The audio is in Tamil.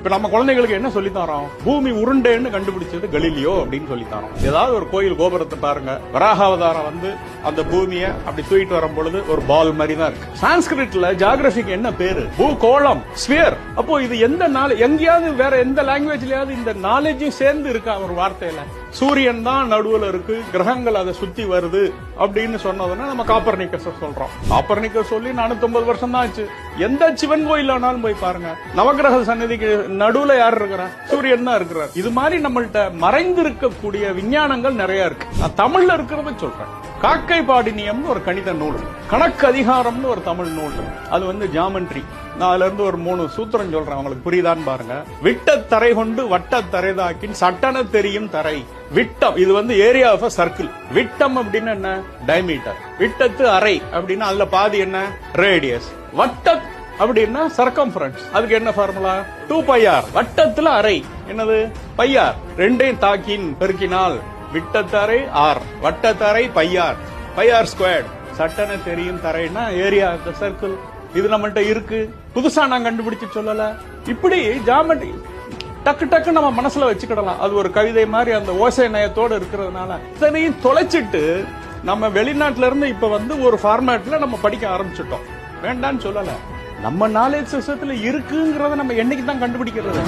இப்ப நம்ம குழந்தைகளுக்கு என்ன சொல்லி தரோம்? பூமி உருண்டைன்னு கண்டுபிடிச்சது கலீலியோ அப்படின்னு சொல்லி தரோம். ஏதாவது ஒரு கோயில் கோபுரத்தை பாருங்க, வராகாவதாரம் வந்து அந்த பூமியை அப்படி தூக்கிட்டு வரும் பொழுது ஒரு பால் மாதிரி தான் இருக்கு. சான்ஸ்கிரிட்ல ஜியோகிராபிக்கு என்ன பேரு? பூகோளம், ஸ்பியர். அப்போ இது எந்த நாள் எங்கேயாவது வேற எந்த லாங்குவேஜ்லயாவது இந்த நாலேஜும் சேர்ந்து இருக்கா ஒரு வார்த்தையில? சூரியன் தான் நடுவுல இருக்கு, கிரகங்கள் அதை சுத்தி வருது அப்படின்னு சொன்னதுன்னா நம்ம காப்பர்னிக்கஸ் சொல்றோம். காப்பர்னிக்கஸ் சொல்லி 450 வருஷம் தான் ஆச்சு. எந்த சிவன் கோயில் ஆனாலும் போய் பாருங்க, நவகிரக சன்னதிக்கு நடுவுல யார் இருக்கிறா? சூரியன் தான் இருக்கிறார். இது மாதிரி நம்மள்ட்ட மறைந்து இருக்கக்கூடிய விஞ்ஞானங்கள் நிறைய இருக்கு. நான் தமிழ்ல இருக்கிறத சொல்றேன். காக்கை பாடினியம்னு ஒரு கணித நூல், கணக்கு அதிகாரம்னு ஒரு தமிழ் நூல், அது வந்து ஜாமெட்ரி. நான் அதுல இருந்து ஒரு 3 சூத்திரம் சொல்றேன், உங்களுக்கு புரியுதான்னு பாருங்க. விட்ட தரை கொண்டு வட்ட தரைதாக்கின் சட்டன தெரியும் தரை. விட்டம், இது வந்து ஏரியா ஆஃப் சர்க்கிள். விட்டம் அப்படின்னு என்ன? டயமீட்டர். விட்டத்து அரை அப்படின்னா அதுல பாதி என்ன? ரேடியஸ். வட்ட அப்படின்னா சர்க்கம்ஃபரன்ஸ். அதுக்கு என்ன ஃபார்முலா? 2πr. வட்டத்துல அரை என்னது? πr. ரெண்டையும் தாக்கின் பெருக்கினால் விட்டத்தரை ஆர், வட்டத்தரை πr, πr ஸ்கொயர்ட். சட்டன தெரியும் தரைன்னா ஏரியா ஆஃப் த சர்க்கிள். இது நம்மள்ட்ட இருக்கு, புதுசா நான் கண்டுபிடிச்சு சொல்லல. இப்படி ஜாமெட்ரி டக்கு டக்கு நம்ம மனசுல வச்சுக்கிடலாம். அது ஒரு கவிதை மாதிரி அந்த ஓசை நயத்தோடு இருக்கிறதுனால இத்தனையும் தொலைச்சிட்டு நம்ம வெளிநாட்டுல இருந்து இப்ப வந்து ஒரு ஃபார்மேட்ல நம்ம படிக்க ஆரம்பிச்சுட்டோம். வேண்டான்னு சொல்லல, நம்ம நாலேஜ் சிஸ்டத்துல இருக்குங்கிறத நம்ம என்னைக்கு தான் கண்டுபிடிக்கிறது?